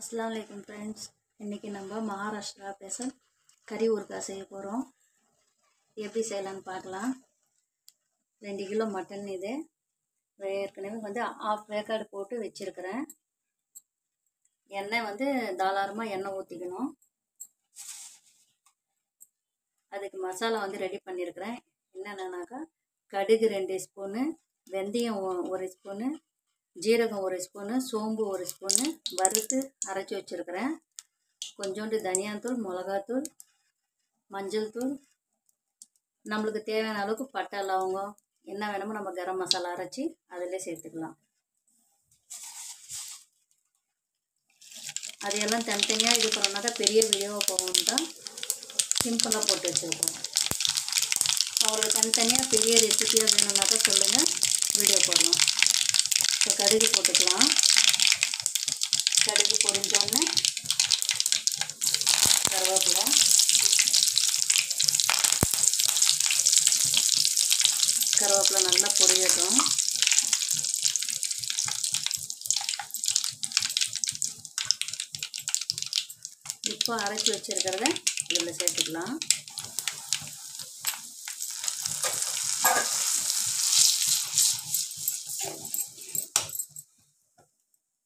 अस्सलाम वालेकुम फ्रेंड्स। इनकी நம்ம மகாராஷ்டிரா ஸ்பெஷல் கறி ஊறுகாய் செய்ய போகிறோம். எப்படி செய்யலாம்னு பார்க்கலாம். 2 கிலோ மட்டன் இது ஏற்கனவே வந்து ஆஃப் வேக்காடு போட்டு வச்சுருக்கிறேன். எண்ணெய் வந்து தாராளமாக எண்ணெய் ஊற்றிக்கணும். அதுக்கு மசாலா வந்து ரெடி பண்ணியிருக்கிறேன். என்னென்னாக்கா கடுகு 2 ஸ்பூனு, வெந்தயம் 1 ஸ்பூனு, ஜீரகம் 1 ஸ்பூனு, சோம்பு 1 ஸ்பூனு வறுத்து அரைச்சி வச்சுருக்கிறேன். கொஞ்சோண்டு தனியாத்தூள், மிளகாத்தூள், மஞ்சள் தூள், நம்மளுக்கு தேவையான அளவுக்கு பட்டை லவங்கம் என்ன வேணுமோ நம்ம கரம் மசாலா அரைச்சி அதில் சேர்த்துக்கலாம். அதையெல்லாம் தனித்தனியாக இது பண்ணோம்னாக்கா பெரிய வீடியோவாக போகணும்னா சிம்பிளாக போட்டு வச்சுருக்கோம். அவங்களுக்கு தனித்தனியாக பெரிய ரெசிபியாக வேணும்னாக்கா சொல்லுங்கள், வீடியோ போடலாம். இப்போ கடுகு போட்டுக்கலாம். கடுகு பொரிஞ்சோடனே கருவேப்பிலை, கருவேப்பிலை நல்லா பொரியட்டும். இப்போ அரைச்சி வச்சுருக்கிறத இதில் சேர்த்துக்கலாம்.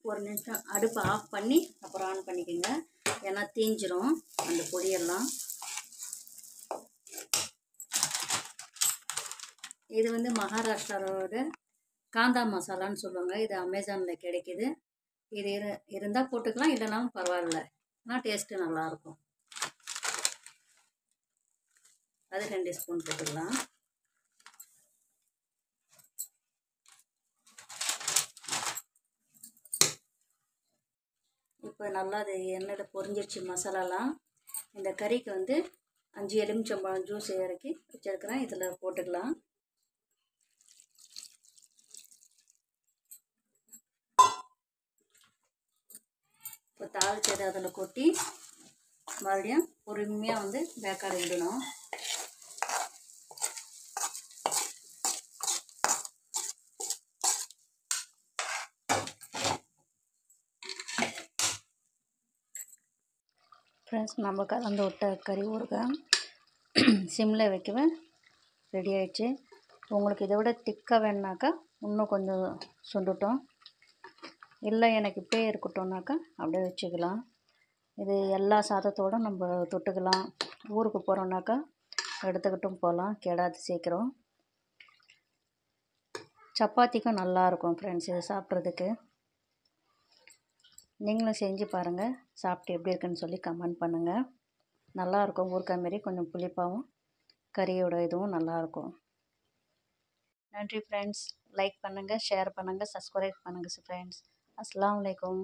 ஒரு நிமிஷம் அடுப்பை ஆஃப் பண்ணி அப்புறம் ஆன் பண்ணிக்கோங்க, ஏன்னா தீஞ்சிரும் அந்த பொடியெல்லாம். இது வந்து மகாராஷ்டிராவோட காந்தா மசாலான்னு சொல்லுவாங்க. இது அமேசானில் கிடைக்கிது. இது இருந்தால் போட்டுக்கலாம், இல்லைனாலும் பரவாயில்ல. ஆனால் டேஸ்ட்டு நல்லாயிருக்கும். அது 2 ஸ்பூன் போட்டுக்கலாம். இப்போ நல்லா அது எண்ணெயில் பொரிஞ்சிருச்சு மசாலாலாம். இந்த கறிக்கு வந்து 5 எலுமிச்சம்பழம் ஜூஸ் இறக்கி வச்சுருக்கிறேன், இதில் போட்டுக்கலாம். இப்போ தாளிச்சதை அதில் கொட்டி மறுபடியும் பொறுமையாக வந்து வேக்காடு விடணும். ஃப்ரெண்ட்ஸ், நம்ம கலந்து விட்ட கறி ஊறுகாய் சிம்மில் வைக்கவே ரெடி ஆகிடுச்சு. உங்களுக்கு இதை விட திக்காக வேணுனாக்கா இன்னும் கொஞ்சம் சுண்டுட்டோம், இல்லை எனக்கு இப்படியே இருக்கட்டும்னாக்கா அப்படியே வச்சுக்கலாம். இது எல்லா சாதத்தோடு நம்ம தொட்டுக்கலாம். ஊருக்கு போகிறோம்னாக்கா எடுத்துக்கிட்டும் போகலாம், கெடாது சீக்கிரம். சப்பாத்திக்கும் நல்லாயிருக்கும் ஃப்ரெண்ட்ஸ் இது சாப்பிட்றதுக்கு. நீங்களும் செஞ்சு பாருங்கள், சாப்பிட்டு எப்படி இருக்குன்னு சொல்லி கமெண்ட் பண்ணுங்கள். நல்லாயிருக்கும். ஊறுகாய் மாரி கொஞ்சம் புளிப்பாகவும் கறியோட இதுவும் நல்லாயிருக்கும். நன்றி ஃப்ரெண்ட்ஸ். லைக் பண்ணுங்கள், ஷேர் பண்ணுங்கள், சப்ஸ்கிரைப் பண்ணுங்கள் ஃப்ரெண்ட்ஸ். அஸ்ஸலாமு அலைக்கும்.